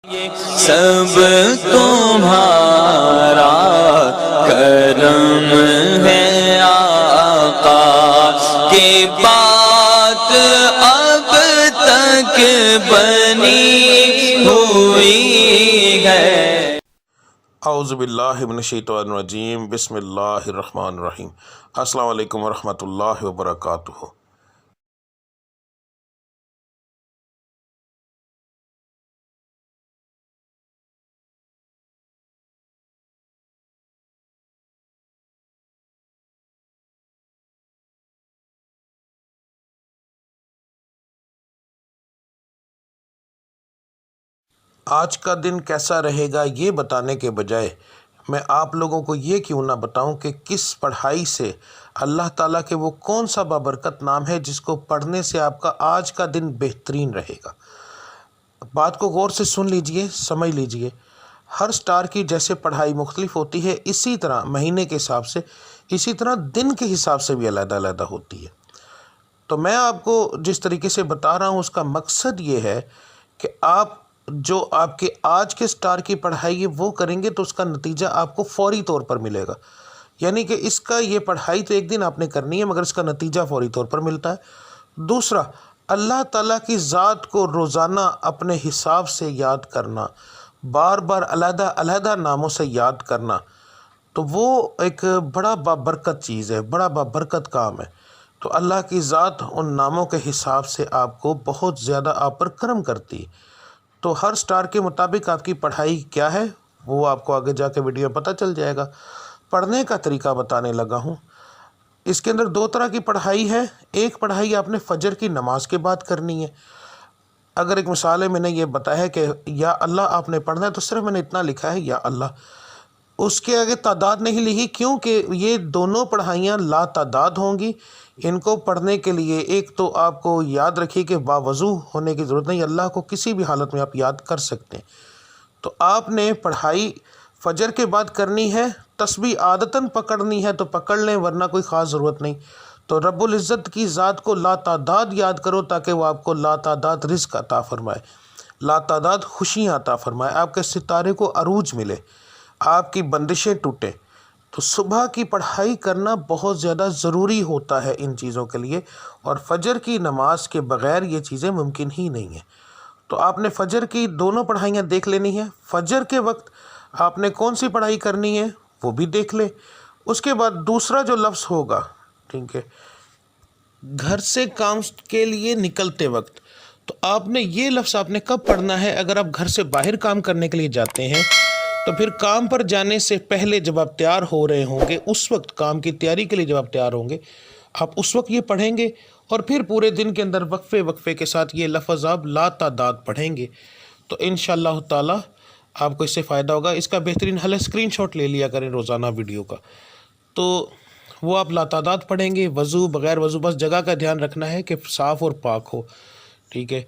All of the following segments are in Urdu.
سب تمہارا کرم ہے آقا کی بات اب تک بنی ہوئی ہے۔ اعوذ باللہ من الشیطان الرجیم، بسم اللہ الرحمن الرحیم۔ السلام علیکم ورحمۃ اللہ وبرکاتہ۔ آج کا دن کیسا رہے گا یہ بتانے کے بجائے میں آپ لوگوں کو یہ کیوں نہ بتاؤں کہ کس پڑھائی سے اللہ تعالیٰ کے وہ کون سا بابرکت نام ہے جس کو پڑھنے سے آپ کا آج کا دن بہترین رہے گا۔ بات کو غور سے سن لیجئے، سمجھ لیجئے۔ ہر سٹار کی جیسے پڑھائی مختلف ہوتی ہے، اسی طرح مہینے کے حساب سے، اسی طرح دن کے حساب سے بھی علیحدہ علیحدہ ہوتی ہے۔ تو میں آپ کو جس طریقے سے بتا رہا ہوں اس کا مقصد یہ ہے کہ آپ جو آپ کے آج کے سٹار کی پڑھائی ہے وہ کریں گے تو اس کا نتیجہ آپ کو فوری طور پر ملے گا۔ یعنی کہ اس کا یہ پڑھائی تو ایک دن آپ نے کرنی ہے مگر اس کا نتیجہ فوری طور پر ملتا ہے۔ دوسرا، اللہ تعالیٰ کی ذات کو روزانہ اپنے حساب سے یاد کرنا، بار بار علیحدہ علیحدہ ناموں سے یاد کرنا، تو وہ ایک بڑا بابرکت چیز ہے، بڑا بابرکت کام ہے۔ تو اللہ کی ذات ان ناموں کے حساب سے آپ کو بہت زیادہ آپ پر کرم کرتی ہے۔ تو ہر سٹار کے مطابق آپ کی پڑھائی کیا ہے وہ آپ کو آگے جا کے ویڈیو میں پتہ چل جائے گا۔ پڑھنے کا طریقہ بتانے لگا ہوں۔ اس کے اندر دو طرح کی پڑھائی ہے۔ ایک پڑھائی آپ نے فجر کی نماز کے بعد کرنی ہے۔ اگر ایک مثال ہے، میں نے یہ بتایا ہے کہ یا اللہ آپ نے پڑھنا ہے تو صرف میں نے اتنا لکھا ہے یا اللہ، اس کے آگے تعداد نہیں لکھی کیونکہ یہ دونوں پڑھائیاں لا تعداد ہوں گی۔ ان کو پڑھنے کے لیے ایک تو آپ کو یاد رکھیے کہ باوضو ہونے کی ضرورت نہیں، اللہ کو کسی بھی حالت میں آپ یاد کر سکتے ہیں۔ تو آپ نے پڑھائی فجر کے بعد کرنی ہے، تسبیح عادتاً پکڑنی ہے تو پکڑ لیں ورنہ کوئی خاص ضرورت نہیں۔ تو رب العزت کی ذات کو لا تعداد یاد کرو تاکہ وہ آپ کو لا تعداد رزق عطا فرمائے، لا تعداد خوشیاں عطا فرمائے، آپ کے ستارے کو عروج ملے، آپ کی بندشیں ٹوٹیں۔ تو صبح کی پڑھائی کرنا بہت زیادہ ضروری ہوتا ہے ان چیزوں کے لیے، اور فجر کی نماز کے بغیر یہ چیزیں ممکن ہی نہیں ہیں۔ تو آپ نے فجر کی دونوں پڑھائیاں دیکھ لینی ہیں۔ فجر کے وقت آپ نے کون سی پڑھائی کرنی ہے وہ بھی دیکھ لیں۔ اس کے بعد دوسرا جو لفظ ہوگا، ٹھیک ہے، گھر سے کام کے لیے نکلتے وقت، تو آپ نے یہ لفظ آپ نے کب پڑھنا ہے؟ اگر آپ گھر سے باہر کام کرنے کے لیے جاتے ہیں تو پھر کام پر جانے سے پہلے جب آپ تیار ہو رہے ہوں گے، اس وقت کام کی تیاری کے لیے جب آپ تیار ہوں گے، آپ اس وقت یہ پڑھیں گے، اور پھر پورے دن کے اندر وقفے وقفے کے ساتھ یہ لفظ آپ لا تعداد پڑھیں گے تو انشاءاللہ تعالی آپ کو اس سے فائدہ ہوگا۔ اس کا بہترین حل ہے اسکرین شاٹ لے لیا کریں روزانہ ویڈیو کا، تو وہ آپ لا تعداد پڑھیں گے، وضو بغیر وضو، بس جگہ کا دھیان رکھنا ہے کہ صاف اور پاک ہو، ٹھیک ہے۔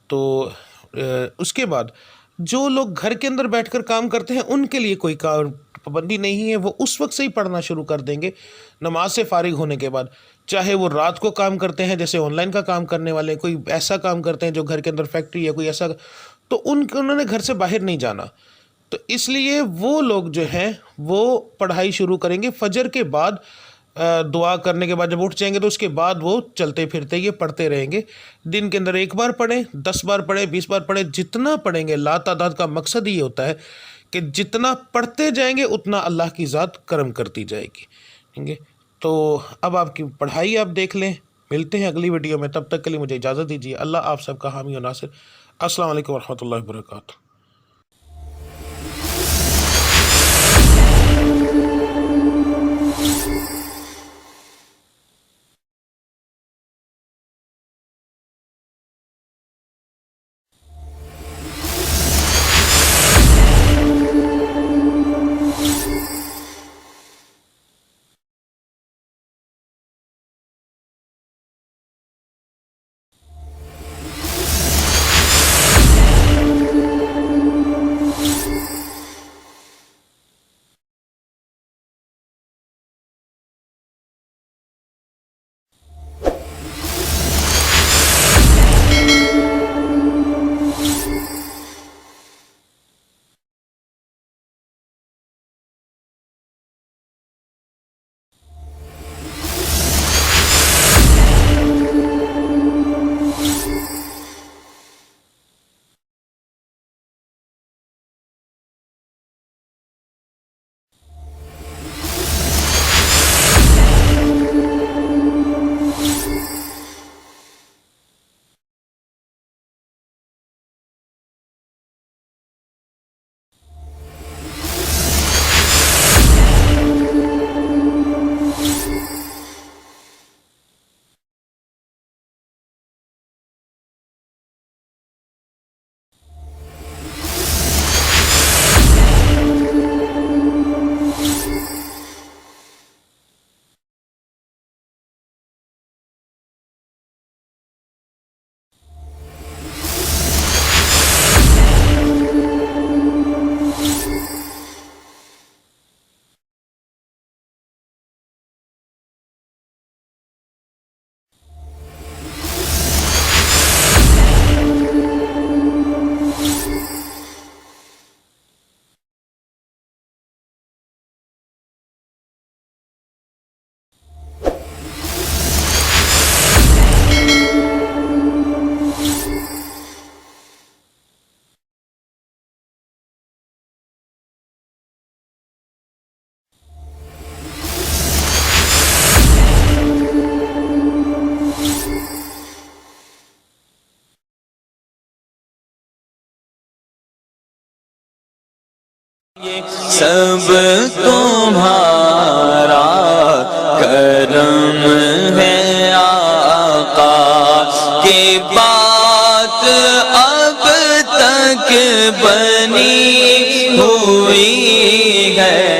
تو اس کے بعد جو لوگ گھر کے اندر بیٹھ کر کام کرتے ہیں ان کے لیے کوئی پابندی نہیں ہے، وہ اس وقت سے ہی پڑھنا شروع کر دیں گے نماز سے فارغ ہونے کے بعد، چاہے وہ رات کو کام کرتے ہیں جیسے آن لائن کا کام کرنے والے، کوئی ایسا کام کرتے ہیں جو گھر کے اندر فیکٹری ہے کوئی ایسا، تو انہوں نے گھر سے باہر نہیں جانا، تو اس لیے وہ لوگ جو ہیں وہ پڑھائی شروع کریں گے فجر کے بعد۔ دعا کرنے کے بعد جب اٹھ جائیں گے تو اس کے بعد وہ چلتے پھرتے یہ پڑھتے رہیں گے۔ دن کے اندر ایک بار پڑھیں، 10 بار پڑھیں، 20 بار پڑھیں، جتنا پڑھیں گے۔ لا تعداد کا مقصد یہ ہوتا ہے کہ جتنا پڑھتے جائیں گے اتنا اللہ کی ذات کرم کرتی جائے گی، ٹھیک ہے۔ تو اب آپ کی پڑھائی آپ دیکھ لیں، ملتے ہیں اگلی ویڈیو میں، تب تک کے لیے مجھے اجازت دیجیے۔ اللہ آپ سب کا حامی و ناصر۔ السلام علیکم ورحمۃ اللہ وبرکاتہ۔ سب تمہارا کرم ہے آقا کہ بات اب تک بنی ہوئی ہے